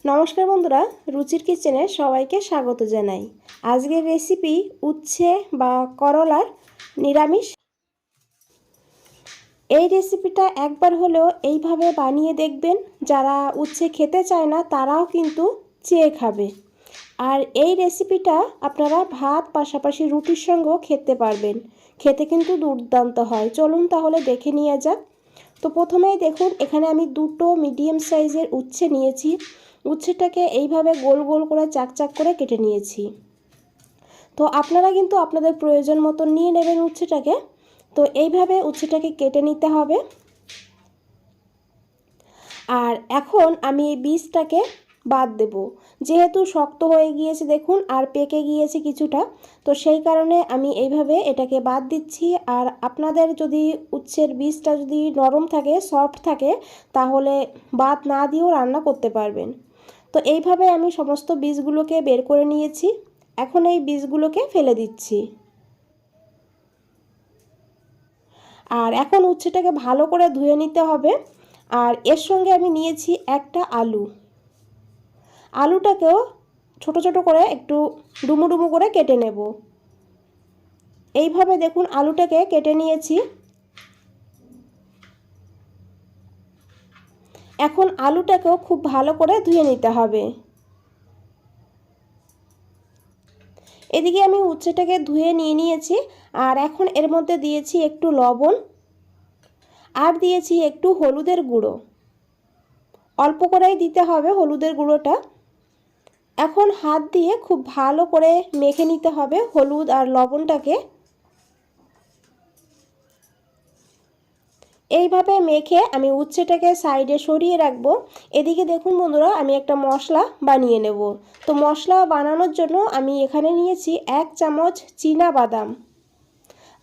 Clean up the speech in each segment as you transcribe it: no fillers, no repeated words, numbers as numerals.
নমস্কার বন্ধুরা, রুচির কিচেনে সবাইকে স্বাগত জানাই। আজকের রেসিপি উচ্ছে বা করলার নিরামিষ। এই রেসিপিটা একবার হলেও এইভাবে বানিয়ে দেখবেন। যারা উচ্ছে খেতে চায় না তারাও কিন্তু চেয়ে খাবে। আর এই রেসিপিটা আপনারা ভাত পাশাপাশি রুটির সঙ্গেও খেতে পারবেন। খেতে কিন্তু দুর্দান্ত হয়। চলুন তাহলে দেখে নিয়ে যাক। তো প্রথমেই দেখুন, এখানে আমি দুটো মিডিয়াম সাইজের উচ্ছে নিয়েছি। উচ্ছেটাকে এইভাবে গোল গোল করে চাক করে কেটে নিয়েছি। তো আপনারা কিন্তু আপনাদের প্রয়োজন মতো নিয়ে নেবেন উচ্ছেটাকে। তো এইভাবে উচ্ছেটাকে কেটে নিতে হবে। আর এখন আমি এই বীজটাকে বাদ দেব, যেহেতু শক্ত হয়ে গিয়েছে দেখুন, আর পেকে গিয়েছে কিছুটা। তো সেই কারণে আমি এইভাবে এটাকে বাদ দিচ্ছি। আর আপনাদের যদি উচ্ছের বীজটা যদি নরম থাকে, সফট থাকে, তাহলে বাদ না দিয়েও রান্না করতে পারবেন। তো এইভাবে আমি সমস্ত বীজগুলোকে বের করে নিয়েছি। এখন এই বীজগুলোকে ফেলে দিচ্ছি। আর এখন উচ্ছেটাকে ভালো করে ধুয়ে নিতে হবে। আর এর সঙ্গে আমি নিয়েছি একটা আলু। আলুটাকেও ছোট ছোট করে একটু ডুমো ডুমো করে কেটে নেব। এইভাবে দেখুন আলুটাকে কেটে নিয়েছি। এখন আলুটাকেও খুব ভালো করে ধুয়ে নিতে হবে। এদিকে আমি উচ্ছেটাকে ধুয়ে নিয়েছি। আর এখন এর মধ্যে দিয়েছি একটু লবণ, আর দিয়েছি একটু হলুদের গুঁড়ো। অল্প করেই দিতে হবে হলুদের গুঁড়োটা। এখন হাত দিয়ে খুব ভালো করে মেখে নিতে হবে হলুদ আর লবণটাকে। এইভাবে মেখে আমি উচ্ছেটাকে সাইডে সরিয়ে রাখবো। এদিকে দেখুন বন্ধুরা, আমি একটা মশলা বানিয়ে নেব। তো মশলা বানানোর জন্য আমি এখানে নিয়েছি 1 চামচ চীনা বাদাম।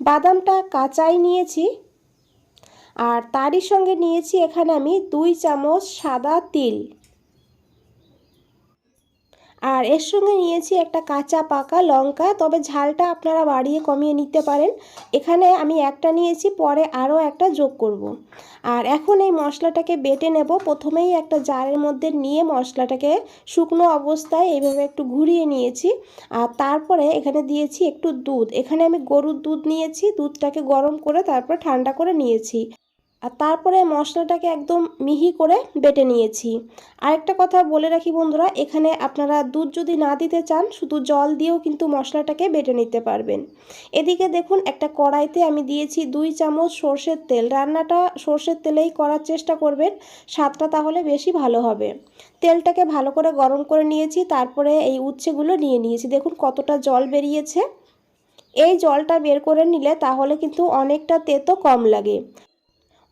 বাদামটা কাঁচাই নিয়েছি। আর তারই সঙ্গে নিয়েছি এখানে আমি 2 চামচ সাদা তিল। আর এর সঙ্গে নিয়েছি একটা কাঁচা পাকা লঙ্কা, তবে ঝালটা আপনারা বাড়িয়ে কমিয়ে নিতে পারেন। এখানে আমি একটা নিয়েছি, পরে আরও একটা যোগ করব। আর এখন এই মশলাটাকে বেটে নেব। প্রথমেই একটা জারের মধ্যে নিয়ে মশলাটাকে শুকনো অবস্থায় এইভাবে একটু ঘুরিয়ে নিয়েছি। আর তারপরে এখানে দিয়েছি একটু দুধ। এখানে আমি গরুর দুধ নিয়েছি। দুধটাকে গরম করে তারপর ঠান্ডা করে নিয়েছি। আর তারপরে মশলাটাকে একদম মিহি করে বেটে নিয়েছি। আরেকটা কথা বলে রাখি বন্ধুরা, এখানে আপনারা দুধ যদি না দিতে চান, শুধু জল দিয়েও কিন্তু মশলাটাকে বেটে নিতে পারবেন। এদিকে দেখুন, একটা কড়াইতে আমি দিয়েছি 2 চামচ সর্ষের তেল। রান্নাটা সর্ষের তেলেই করার চেষ্টা করবেন, স্বাদটা তাহলে বেশি ভালো হবে। তেলটাকে ভালো করে গরম করে নিয়েছি। তারপরে এই উচ্ছেগুলো নিয়ে নিয়েছি। দেখুন কতটা জল বেরিয়েছে। এই জলটা বের করে নিলে তাহলে কিন্তু অনেকটা তেতো কম লাগে।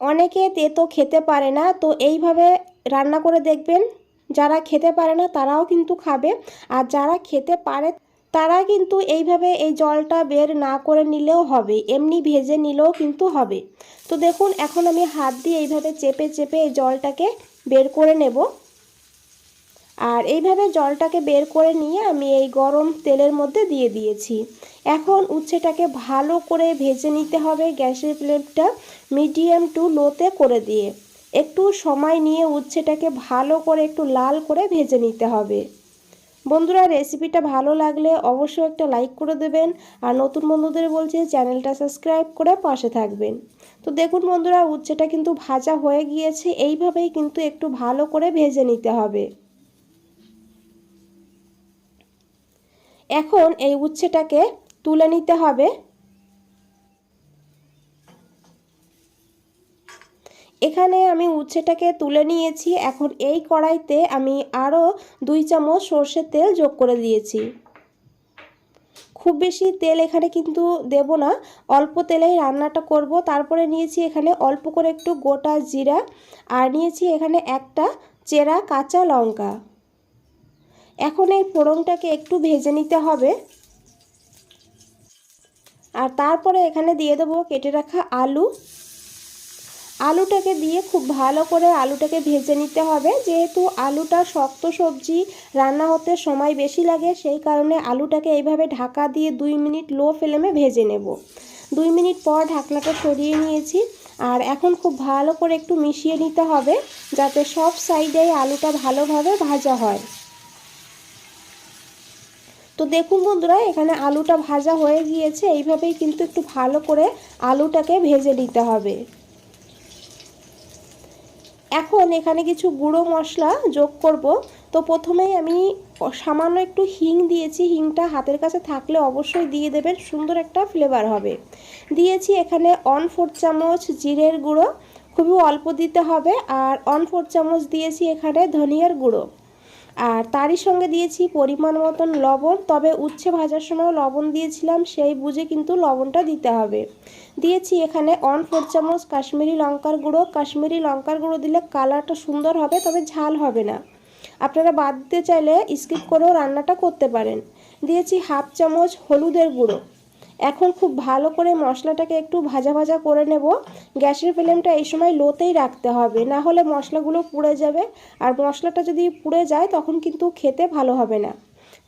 অনেকে তেতো খেতে পারে না, তো এইভাবে রান্না করে দেখবেন। যারা খেতে পারে না তারাও কিন্তু খাবে। আর যারা খেতে পারে তারা কিন্তু এইভাবে এই জলটা বের না করে নিলেও হবে, এমনি ভেজে নিলেও কিন্তু হবে। তো দেখুন, এখন আমি হাত দিয়ে এইভাবে চেপে চেপে এই জলটাকে বের করে নেব। আর এইভাবে জলটাকে বের করে নিয়ে আমি এই গরম তেলের মধ্যে দিয়ে দিয়েছি। এখন উচ্ছেটাকে ভালো করে ভেজে নিতে হবে। গ্যাসের ফ্লেমটা মিডিয়াম টু লোতে করে দিয়ে একটু সময় নিয়ে উচ্ছেটাকে ভালো করে একটু লাল করে ভেজে নিতে হবে। বন্ধুরা, রেসিপিটা ভালো লাগলে অবশ্যই একটা লাইক করে দেবেন। আর নতুন বন্ধুদের বলছি চ্যানেলটা সাবস্ক্রাইব করে পাশে থাকবেন। তো দেখুন বন্ধুরা, উচ্ছেটা কিন্তু ভাজা হয়ে গিয়েছে। এইভাবেই কিন্তু একটু ভালো করে ভেজে নিতে হবে। এখন এই উচ্ছেটাকে তুলে নিতে হবে। এখানে আমি উচ্ছেটাকে তুলে নিয়েছি। এখন এই কড়াইতে আমি আরও 2 চামচ সর্ষের তেল যোগ করে দিয়েছি। খুব বেশি তেল এখানে কিন্তু দেব না, অল্প তেলেই রান্নাটা করব। তারপরে নিয়েছি এখানে অল্প করে একটু গোটা জিরা, আর নিয়েছি এখানে একটা চেরা কাঁচা লঙ্কা। এখন এই ফোড়নটাকে একটু ভেজে নিতে হবে। আর তারপরে এখানে দিয়ে দেবো কেটে রাখা আলু। আলুটাকে দিয়ে খুব ভালো করে আলুটাকে ভেজে নিতে হবে। যেহেতু আলুটা শক্ত সবজি, রান্না হতে সময় বেশি লাগে, সেই কারণে আলুটাকে এইভাবে ঢাকা দিয়ে 2 মিনিট লো ফ্লেমে ভেজে নেব। 2 মিনিট পর ঢাকনাটা সরিয়ে নিয়েছি। আর এখন খুব ভালো করে একটু মিশিয়ে নিতে হবে যাতে সব সাইডেই আলুটা ভালোভাবে ভাজা হয়। তো দেখুন বন্ধুরা, এখানে আলুটা ভাজা হয়ে গিয়েছে। এইভাবেই কিন্তু একটু ভালো করে আলুটাকে ভেজে নিতে হবে। এখন এখানে কিছু গুঁড়ো মশলা যোগ করব। তো প্রথমেই আমি সামান্য একটু হিং দিয়েছি। হিংটা হাতের কাছে থাকলে অবশ্যই দিয়ে দেবেন, সুন্দর একটা ফ্লেভার হবে। দিয়েছি এখানে 1/4 চামচ জিরের গুঁড়ো, খুবই অল্প দিতে হবে। আর 1/4 চামচ দিয়েছি এখানে ধনিয়ার গুঁড়ো। আর তারই সঙ্গে দিয়েছি পরিমাণ মতন লবণ, তবে উচ্ছে ভাজার সময় লবণ দিয়েছিলাম, সেই বুঝে কিন্তু লবণটা দিতে হবে। দিয়েছি এখানে 1/4 চামচ কাশ্মীরি লঙ্কার গুঁড়ো। কাশ্মীরি লঙ্কার গুঁড়ো দিলে কালারটা সুন্দর হবে, তবে ঝাল হবে না। আপনারা বাদ দিতে চাইলে স্কিপ করেও রান্নাটা করতে পারেন। দিয়েছি 1/2 চামচ হলুদের গুঁড়ো। এখন খুব ভালো করে মশলাটাকে একটু ভাজা ভাজা করে নেব। গ্যাসের ফ্লেমটা এই সময় লোতেই রাখতে হবে, না হলে মশলাগুলো পুড়ে যাবে। আর মশলাটা যদি পুড়ে যায় তখন কিন্তু খেতে ভালো হবে না।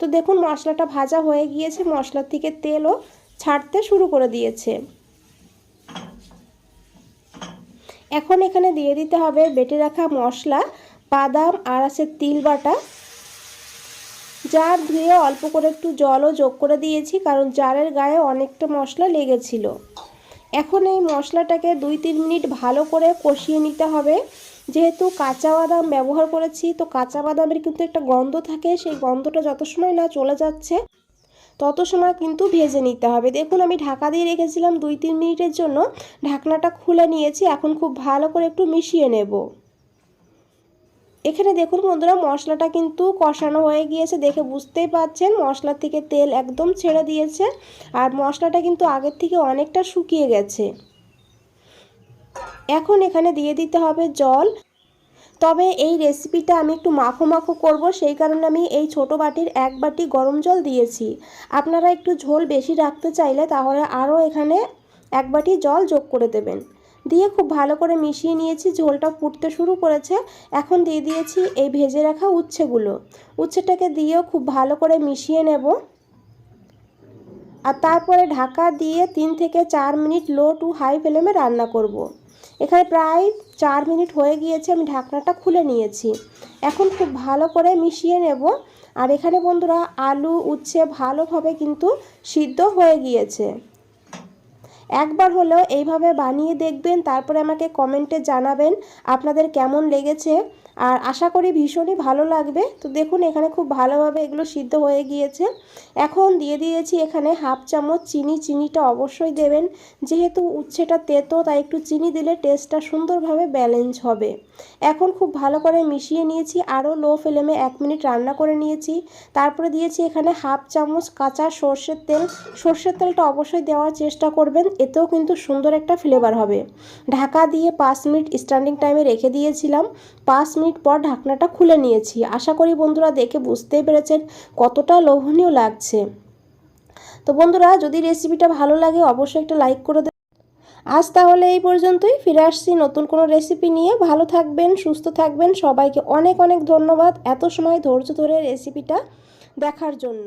তো দেখুন মশলাটা ভাজা হয়ে গিয়েছে, মশলার থেকে তেলও ছাড়তে শুরু করে দিয়েছে। এখন এখানে দিয়ে দিতে হবে বেটে রাখা মশলা, বাদাম আর আছে তিল বাটা। জার ধুয়ে অল্প করে একটু জলও যোগ করে দিয়েছি, কারণ জারের গায়ে অনেকটা মশলা লেগেছিল। এখন এই মশলাটাকে 2-3 মিনিট ভালো করে কষিয়ে নিতে হবে। যেহেতু কাঁচা বাদাম ব্যবহার করেছি, তো কাঁচা বাদামের কিন্তু একটা গন্ধ থাকে, সেই গন্ধটা যত সময় না চলে যাচ্ছে তত সময় কিন্তু ভেজে নিতে হবে। দেখুন আমি ঢাকা দিয়ে রেখেছিলাম 2-3 মিনিটের জন্য, ঢাকনাটা খুলে নিয়েছি। এখন খুব ভালো করে একটু মিশিয়ে নেব। এখানে দেখুন বন্ধুরা, মশলাটা কিন্তু কষানো হয়ে গিয়েছে, দেখে বুঝতেই পাচ্ছেন মশলা থেকে তেল একদম ছেড়ে দিয়েছে। আর মশলাটা কিন্তু আগের থেকে অনেকটা শুকিয়ে গেছে। এখন এখানে দিয়ে দিতে হবে জল। তবে এই রেসিপিটা আমি একটু মাখো মাখো করব, সেই কারণে আমি এই ছোট বাটির 1 বাটি গরম জল দিয়েছি। আপনারা একটু ঝোল বেশি রাখতে চাইলে তাহলে আরও এখানে 1 বাটি জল যোগ করে দেবেন। দিয়ে খুব ভালো করে মিশিয়ে নিয়েছি, ঝোলটা ফুটতে শুরু করেছে। এখন দিয়ে দিয়েছি এই ভেজে রাখা উচ্ছেগুলো। উচ্ছেটাকে দিয়েও খুব ভালো করে মিশিয়ে নেব। আর তারপরে ঢাকা দিয়ে 3 থেকে 4 মিনিট লো টু হাই ফ্লেমে রান্না করব। এখানে প্রায় 4 মিনিট হয়ে গিয়েছে, আমি ঢাকনাটা খুলে নিয়েছি। এখন খুব ভালো করে মিশিয়ে নেব। আর এখানে বন্ধুরা আলু উচ্ছে ভালোভাবে কিন্তু সিদ্ধ হয়ে গিয়েছে। একবার হলেও এইভাবে বানিয়ে দেখবেন, তারপরে আমাকে কমেন্টে জানাবেন আপনাদের কেমন লেগেছে। আর আশা করি ভীষণই ভালো লাগবে। তো দেখুন এখানে খুব ভালোভাবে এগুলো সিদ্ধ হয়ে গিয়েছে। এখন দিয়ে দিয়েছি এখানে 1/2 চামচ চিনি। চিনিটা অবশ্যই দেবেন, যেহেতু উচ্ছেটা তেতো, তাই একটু চিনি দিলে টেস্টটা সুন্দরভাবে ব্যালেন্স হবে। এখন খুব ভালো করে মিশিয়ে নিয়েছি, আরও লো ফ্লেমে 1 মিনিট রান্না করে নিয়েছি। তারপরে দিয়েছি এখানে 1/2 চামচ কাঁচা সর্ষের তেল। সর্ষের তেলটা অবশ্যই দেওয়ার চেষ্টা করবেন, এতেও কিন্তু সুন্দর একটা ফ্লেভার হবে। ঢাকা দিয়ে 5 মিনিট স্ট্যান্ডিং টাইমে রেখে দিয়েছিলাম। 5 মিনিট পর ঢাকনাটা খুলে নিয়েছি। আশা করি বন্ধুরা দেখে বুঝতেই পেরেছেন কতটা লোভনীয় লাগছে। তো বন্ধুরা যদি রেসিপিটা ভালো লাগে অবশ্যই একটা লাইক করে দেবেন। আজ তাহলে এই পর্যন্তই, ফিরে আসছি নতুন কোনো রেসিপি নিয়ে। ভালো থাকবেন, সুস্থ থাকবেন। সবাইকে অনেক অনেক ধন্যবাদ এত সময় ধৈর্য ধরে রেসিপিটা দেখার জন্য।